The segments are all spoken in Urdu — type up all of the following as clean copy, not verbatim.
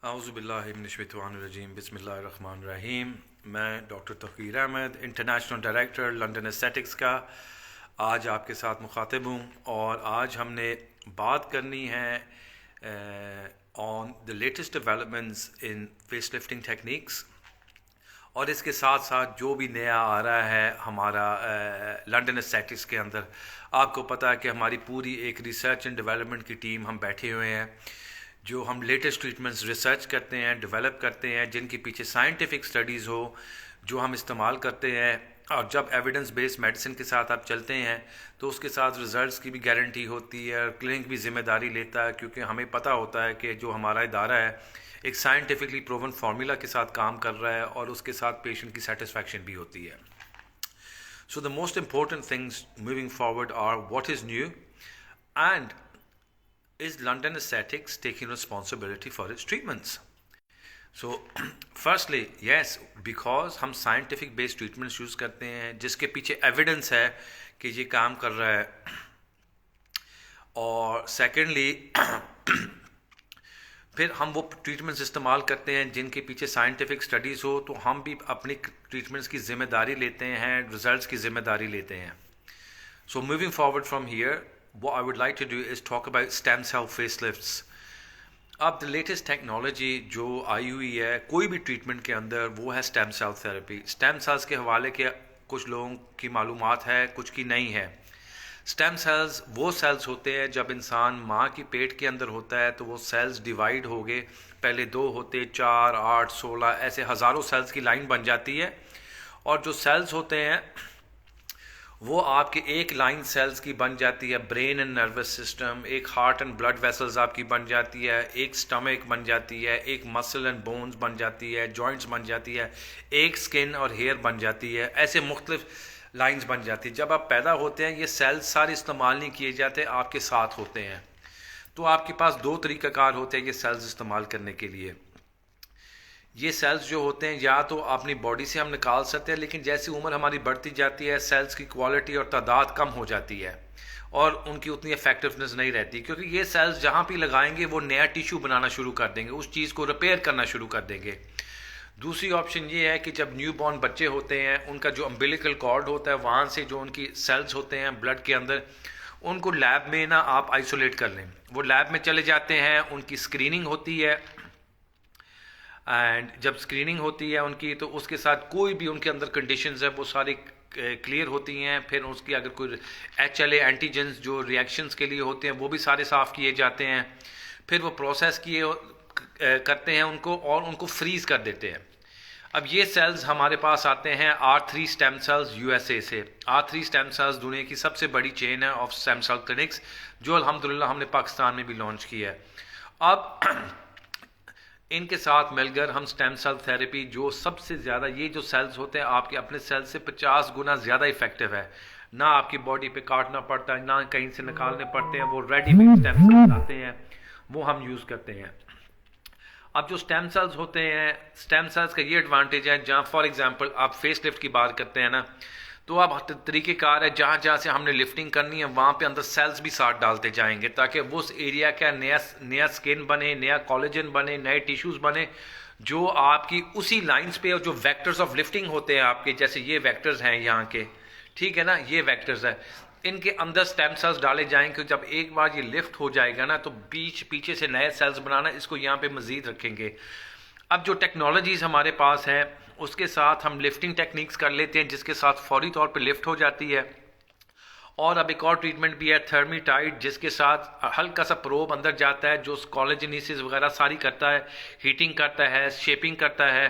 اعوذ باللہ من الشیطان الرجیم بسم اللہ الرحمن الرحیم. میں doctor Taqeer Ahmed international director London aesthetics کا آج آپ کے ساتھ مخاطب ہوں، اور آج ہم نے بات کرنی ہے on the latest developments in face lifting techniques, اور اس کے ساتھ ساتھ جو بھی نیا آ رہا ہے ہمارا لنڈن ایستھیٹکس کے اندر. آپ کو پتہ ہے کہ ہماری پوری ایک ریسرچ اینڈ ڈیولپمنٹ کی ٹیم ہم بیٹھے ہوئے ہیں، جو ہم لیٹسٹ ٹریٹمنٹس ریسرچ کرتے ہیں، ڈیولپ کرتے ہیں، جن کے پیچھے سائنٹیفک سٹڈیز ہو جو ہم استعمال کرتے ہیں. اور جب ایویڈنس بیس میڈیسن کے ساتھ آپ چلتے ہیں تو اس کے ساتھ ریزلٹس کی بھی گارنٹی ہوتی ہے، اور کلینک بھی ذمہ داری لیتا ہے، کیونکہ ہمیں پتہ ہوتا ہے کہ جو ہمارا ادارہ ہے ایک سائنٹیفکلی پروون فارمولا کے ساتھ کام کر رہا ہے، اور اس کے ساتھ پیشنٹ کی سیٹسفیکشن بھی ہوتی ہے. So the most important things moving forward are what is new, and is London Aesthetics taking responsibility for its treatments? So firstly, yes, because ہم scientific based treatments use کرتے ہیں جس کے پیچھے ایویڈنس ہے کہ یہ کام کر رہا ہے. اور سیکنڈلی پھر ہم وہ ٹریٹمنٹس استعمال کرتے ہیں جن کے پیچھے سائنٹیفک سٹڈیز ہو، تو ہم بھی اپنی ٹریٹمنٹس کی ذمہ داری لیتے ہیں، ریزلٹس کی ذمہ داری لیتے ہیں. So moving forward from here, what I would like to do is talk about stem cell facelifts. اب the latest technology جو آئی ہوئی ہے کوئی بھی ٹریٹمنٹ کے اندر، وہ ہے stem cell therapy. stem cells کے حوالے کے کچھ لوگوں کی معلومات ہے، کچھ کی نہیں ہے. stem cells وہ سیلز ہوتے ہیں جب انسان ماں کی پیٹ کے اندر ہوتا ہے تو وہ سیلز ڈیوائیڈ ہو گئے، پہلے 2 ہوتے، 4، 8، 16 ایسے ہزاروں سیلز کی لائن بن جاتی ہے. اور جو سیلز ہوتے ہیں وہ آپ کے ایک لائن سیلز کی بن جاتی ہے، برین اینڈ نروس سسٹم، ایک ہارٹ اینڈ بلڈ ویسلز آپ کی بن جاتی ہے، ایک سٹمک بن جاتی ہے، ایک مسل اینڈ بونز بن جاتی ہے، جوائنٹس بن جاتی ہے، ایک سکن اور ہیئر بن جاتی ہے، ایسے مختلف لائنز بن جاتی ہے. جب آپ پیدا ہوتے ہیں یہ سیلز سارے استعمال نہیں کیے جاتے، آپ کے ساتھ ہوتے ہیں. تو آپ کے پاس 2 طریقہ کار ہوتے ہیں یہ سیلز استعمال کرنے کے لیے. یہ سیلز جو ہوتے ہیں یا تو اپنی باڈی سے ہم نکال سکتے ہیں، لیکن جیسی عمر ہماری بڑھتی جاتی ہے سیلز کی کوالٹی اور تعداد کم ہو جاتی ہے، اور ان کی اتنی افیکٹونیس نہیں رہتی، کیونکہ یہ سیلز جہاں بھی لگائیں گے وہ نیا ٹیشو بنانا شروع کر دیں گے، اس چیز کو ریپیئر کرنا شروع کر دیں گے. دوسری آپشن یہ ہے کہ جب نیو بورن بچے ہوتے ہیں ان کا جو امبیلیکل کارڈ ہوتا ہے وہاں سے جو ان کی سیلز ہوتے ہیں بلڈ کے اندر، ان کو لیب میں نا آپ آئسولیٹ کر لیں. وہ لیب میں چلے جاتے ہیں، ان کی اسکریننگ ہوتی ہے، اینڈ جب اسکریننگ ہوتی ہے ان کی تو اس کے ساتھ کوئی بھی ان کے اندر کنڈیشنز ہے وہ ساری کلیئر ہوتی ہیں. پھر اس کی اگر کوئی HLA اینٹیجنز جو ریئیکشنز کے لیے ہوتے ہیں وہ بھی سارے صاف کیے جاتے ہیں. پھر وہ پروسیس کرتے ہیں ان کو، اور ان کو فریز کر دیتے ہیں. اب یہ سیلز ہمارے پاس آتے ہیں R3 اسٹیم سیلز USA سے. R3 اسٹیم سیلز دنیا کی سب سے بڑی چین ہے آف اسٹیم سیل کلینکس، جو الحمدللہ ہم نے پاکستان میں بھی لانچ کیا ہے. اب ان کے ساتھ مل کر ہم سٹیم سیل تھیراپی جو سب سے زیادہ، یہ جو سیلز ہوتے ہیں آپ کے اپنے سیل سے 50 گنا زیادہ افیکٹو ہے، نہ آپ کی باڈی پہ کاٹنا پڑتا ہے، نہ کہیں سے نکالنے پڑتے ہیں، وہ ریڈی میڈ سٹیم سیلز آتے ہیں وہ ہم یوز کرتے ہیں. اب جو سٹیم سیلز ہوتے ہیں، سٹیم سیلز کا یہ ایڈوانٹیج ہے، جہاں فار ایگزامپل آپ فیس لفٹ کی بات کرتے ہیں نا، تو اب طریقہ کار ہے جہاں جہاں سے ہم نے لفٹنگ کرنی ہے وہاں پہ اندر سیلز بھی ساتھ ڈالتے جائیں گے، تاکہ وہ اس ایریا کا نیا سکن بنے، نیا کولیجن بنے، نئے ٹیشوز بنے جو آپ کی اسی لائنز پہ، اور جو ویکٹرز آف لفٹنگ ہوتے ہیں آپ کے، جیسے یہ ویکٹرز ہیں یہاں کے، ٹھیک ہے نا، یہ ویکٹرز ہیں، ان کے اندر سٹیم سیلز ڈالے جائیں کہ جب ایک بار یہ لفٹ ہو جائے گا نا تو پیچھے سے نئے سیلز بنانا، اس کو یہاں پہ مزید رکھیں گے. اب جو ٹیکنالوجیز ہمارے پاس ہیں اس کے ساتھ ہم لفٹنگ ٹیکنیکس کر لیتے ہیں جس کے ساتھ فوری طور پہ لفٹ ہو جاتی ہے. اور اب ایک اور ٹریٹمنٹ بھی ہے تھرمیٹائڈ، جس کے ساتھ ہلکا سا پروب اندر جاتا ہے جو کالوجینیسس وغیرہ ساری کرتا ہے، ہیٹنگ کرتا ہے، شیپنگ کرتا ہے.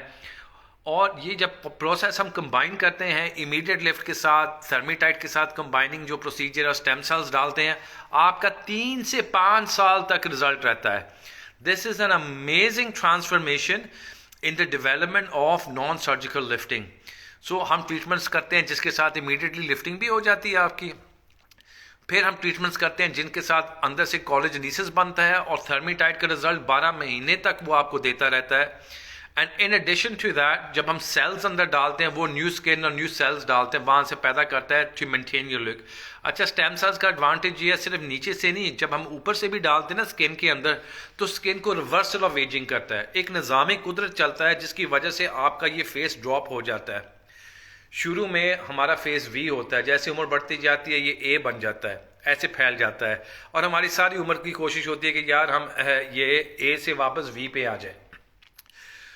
اور یہ جب پروسیس ہم کمبائن کرتے ہیں امیڈیٹ لفٹ کے ساتھ، تھرمیٹائڈ کے ساتھ کمبائننگ جو پروسیجر اور سٹیم سیلز ڈالتے ہیں، آپ کا 3 سے 5 سال تک رزلٹ رہتا ہے. This is an amazing transformation in the development of non-surgical lifting. So ہم ٹریٹمنٹس کرتے ہیں جس کے ساتھ امیڈیٹلی لفٹنگ بھی ہو جاتی ہے آپ کی. پھر ہم ٹریٹمنٹس کرتے ہیں جن کے ساتھ اندر سے کولیجنیسس بنتا ہے، اور تھرمیٹائڈ کا رزلٹ 12 مہینے تک وہ آپ کو دیتا رہتا ہے. And in addition to that جب ہم سیلز اندر ڈالتے ہیں وہ نیو اسکن اور نیو سیلز ڈالتے ہیں وہاں سے پیدا کرتا ہے ٹو مینٹین یور لک. اچھا اسٹیم سیلز کا ایڈوانٹیج یہ ہے صرف نیچے سے نہیں, جب ہم اوپر سے بھی ڈالتے ہیں نا اسکن کے اندر تو اسکن کو ریورسل آف ایجنگ کرتا ہے. ایک نظام قدرت چلتا ہے جس کی وجہ سے آپ کا یہ فیس ڈراپ ہو جاتا ہے. شروع میں ہمارا فیس وی ہوتا ہے, جیسے عمر بڑھتی جاتی ہے یہ اے بن جاتا ہے, ایسے پھیل جاتا ہے, اور ہماری ساری عمر کی کوشش ہوتی ہے کہ یار ہم یہ اے سے واپس وی پہ آ جائیں.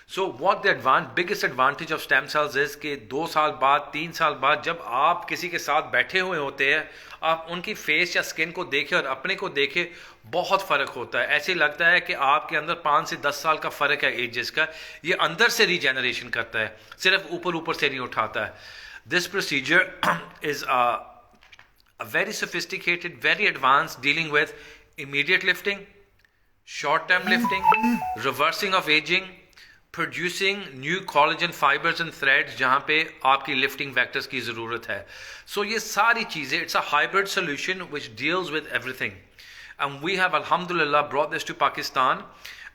So what the biggest advantage of stem cells is کہ 2 سال بعد 3 سال بعد جب آپ کسی کے ساتھ بیٹھے ہوئے ہوتے ہیں آپ ان کی فیس یا اسکن کو دیکھیں اور اپنے کو دیکھیں, بہت فرق ہوتا ہے. ایسے لگتا ہے کہ آپ کے اندر 5 سے 10 سال کا فرق ہے ایجز کا. یہ اندر سے ریجنریشن کرتا ہے, صرف اوپر سے نہیں اٹھاتا ہے. This procedure is very sophisticated, very advanced, dealing with immediate lifting, short-term lifting, reversing of aging, producing new collagen fibers and threads جہاں پہ آپ کی lifting vectors کی ضرورت ہے. So یہ ساری چیزیں, it's a hybrid solution which deals with everything. And we have alhamdulillah brought this to Pakistan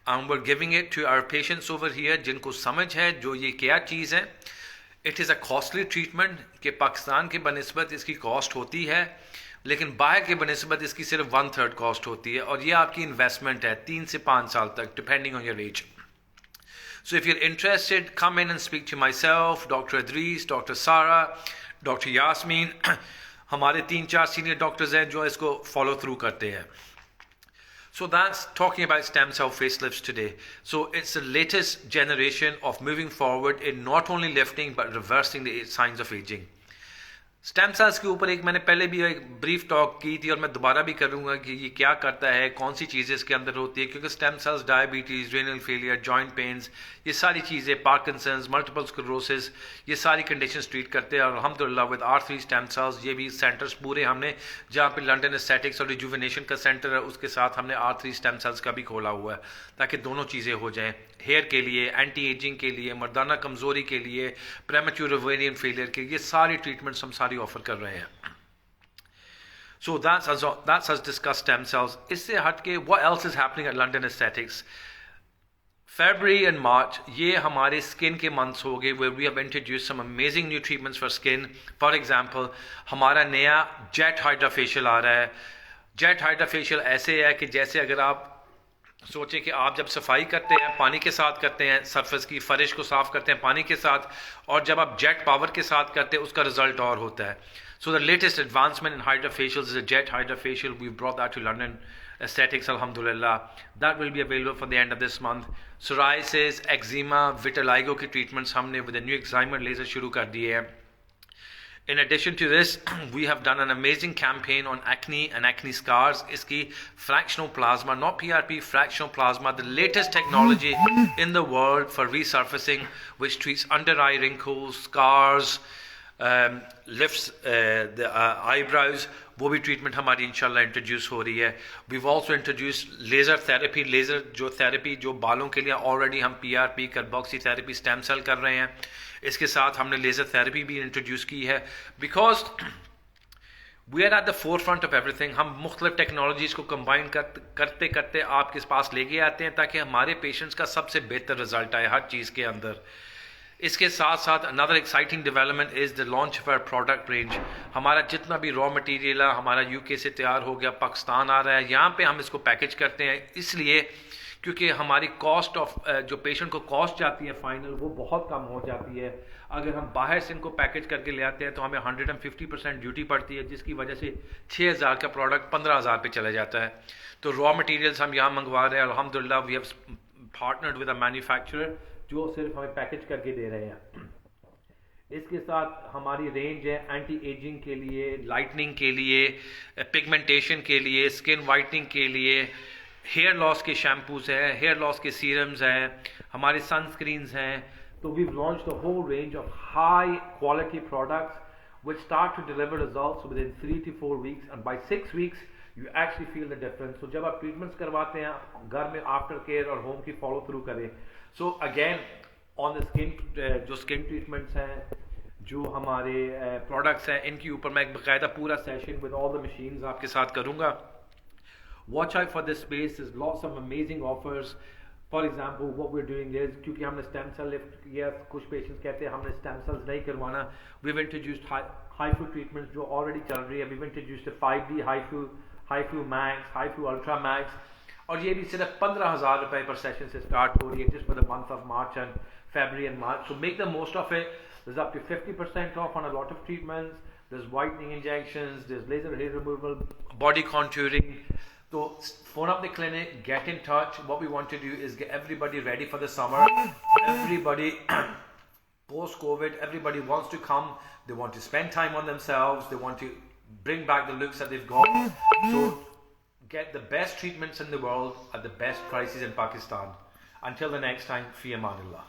and we're giving it to our patients over here جن کو سمجھ ہے جو یہ کیا چیز ہے. It is a costly treatment کہ پاکستان کے بنسبت اس کی کاسٹ ہوتی ہے, لیکن باہر کے بنسبت اس کی صرف 1/3 کاسٹ ہوتی ہے, اور یہ آپ کی انویسٹمنٹ ہے 3 سے 5 سال تک depending on your age. So if you are interested come in and speak to myself, doctor Idris, doctor Sara, doctor Yasmin, ہمارے 3-4 سینئر ڈاکٹرز ہیں جو اس کو فالو تھرو کرتے ہیں. So that's talking about stem cell facelifts today. So it's the latest generation of moving forward in not only lifting but reversing the signs of aging. Stem cells کے اوپر ایک میں نے پہلے بھی ایک بریف ٹاک کی تھی اور میں دوبارہ بھی کروں گا کہ یہ کیا کرتا ہے, کون سی چیزیں اس کے اندر ہوتی ہے, کیونکہ stem cells diabetes, renal failure, joint pains, یہ ساری چیزیں, پارکنسنز, ملٹیپل اسکلروسس, یہ ساری کنڈیشنز ٹریٹ کرتے ہیں. اور الحمدللہ ود R3 اسٹیم سیلز یہ بھی سینٹرز پورے ہم نے, جہاں پہ لنڈن اسٹیٹکس اور ریجوینیشن کا سینٹر ہے اس کے ساتھ ہم نے R3 اسٹیم سیلز کا بھی کھولا ہوا ہے تاکہ دونوں چیزیں ہو جائیں, ہیئر کے لیے, اینٹی ایجنگ کے لیے, مردانہ کمزوری کے لیے, پریمیچور اوویرین فیلئر کے لیے, یہ ساری ٹریٹمنٹس ہم ساری آفر کر رہے ہیں. So that's as discussed stem cells. اس سے ہٹ کے what else is happening at London Aesthetics? February and March یہ ہمارے skin کے months ہو گئے where we have introduced some amazing new treatments for skin. For example, ہمارا نیا Jet Hydra Facial آ رہا ہے. Jet Hydra Facial ایسے ہے کہ جیسے اگر آپ سوچیں کہ آپ جب صفائی کرتے ہیں پانی کے ساتھ کرتے ہیں, سرفس کی فرش کو صاف کرتے ہیں پانی کے ساتھ, اور جب آپ جیٹ پاور کے ساتھ کرتے ہیں اس کا رزلٹ اور ہوتا ہے. So the latest advancement in Hydra facials is a Jet Hydra facial. We've brought that to London Aesthetics, alhamdulillah. That will be available for the end of this month. Psoriasis, eczema, vitiligo کی treatments ہم نے with a new excimer laser شروع کر دیے ہیں. In addition to this, we have done an amazing campaign on acne and acne scars. اس کی fractional plasma, not PRP, fractional plasma, the latest technology in the world for resurfacing, which treats under eye wrinkles, scars, lifts the eyebrows. وہ بھی ٹریٹمنٹ ہماری انشاءاللہ انٹروڈیوس ہو رہی ہے. We've also introduced laser therapy, laser جو تھیراپی جو بالوں کے لیے آلریڈی ہم PRP, کربوکسی تھیراپی, اسٹیم سیل کر رہے ہیں, اس کے ساتھ ہم نے لیزر تھیراپی بھی انٹروڈیوس کی ہے. Because we are at the forefront of ایوری تھنگ. ہم مختلف ٹیکنالوجیز کو کمبائن کرتے کرتے آپ کے پاس لے کے آتے ہیں تاکہ ہمارے پیشنٹس کا سب سے بہتر رزلٹ آئے ہر چیز کے اندر. اس کے ساتھ ساتھ another exciting development is the launch of our product range. ہمارا جتنا بھی را مٹیریل ہے ہمارا UK سے تیار ہو گیا, پاکستان آ رہا ہے, یہاں پہ ہم اس کو پیکج کرتے ہیں اس لیے کیونکہ ہماری کاسٹ آف جو پیشنٹ کو کاسٹ جاتی ہے فائنل وہ بہت کم ہو جاتی ہے. اگر ہم باہر سے ان کو پیکج کر کے لے آتے ہیں تو ہمیں 150% ڈیوٹی پڑتی ہے, جس کی وجہ سے 6000 کا پروڈکٹ 15000 پہ چلا جاتا ہے. تو را مٹیریلس ہم یہاں منگوا رہے ہیں الحمدللہ. We have partnered with a manufacturer جو صرف ہمیں پیکج کر کے دے رہے ہیں. اس کے ساتھ ہماری رینج ہے اینٹی ایجنگ کے لیے, لائٹننگ کے لیے, پگمنٹیشن کے لیے, اسکن وائٹننگ کے لیے, ہیئر لاس کے شیمپوز ہیں, ہیئر لاس کے سیرمز ہیں, ہمارے سن اسکرینز ہیں. تو we've launched a whole range of high quality products which start to deliver results within 3 to 4 weeks, and by 6 weeks you actually feel the difference. So جب آپ ٹریٹمنٹس کرواتے ہیں گھر میں آفٹر کیئر اور ہوم کی فالو تھرو کریں. So again on the skin, جو اسکن ٹریٹمنٹس ہیں, جو ہمارے پروڈکٹس ہیں, ان کے اوپر میں ایک باقاعدہ پورا session with all the machines آپ کے ساتھ کروں گا. Watch out for this space, is lots of amazing offers. For example what we're doing is کیونکہ ہم نے اسٹیم سیل لفٹ کیا کچھ پیشنٹس کہتے ہیں ہم نے اسٹیم سیلز نہیں کروانا we've introduced HIFU ٹریٹمنٹ جو آلریڈی چل رہی ہے we've introduced a 5D HIFU Max HIFU Ultra Max اور یہ بھی صرف 15,000 روپے پر سیشن سے اسٹارٹ ہو رہی ہے just for the month of March and February and March so make the most of it. There's up to 50% off on a lot of treatments. There's whitening injections, there's laser hair removal, body contouring. So phone up the clinic, get in touch. What we want to do is get everybody ready for the summer. Everybody post-COVID, everybody wants to come. They want to spend time on themselves. They want to bring back the looks that they've got. So get the best treatments in the world at the best prices in Pakistan. Until the next time, fi amanillah.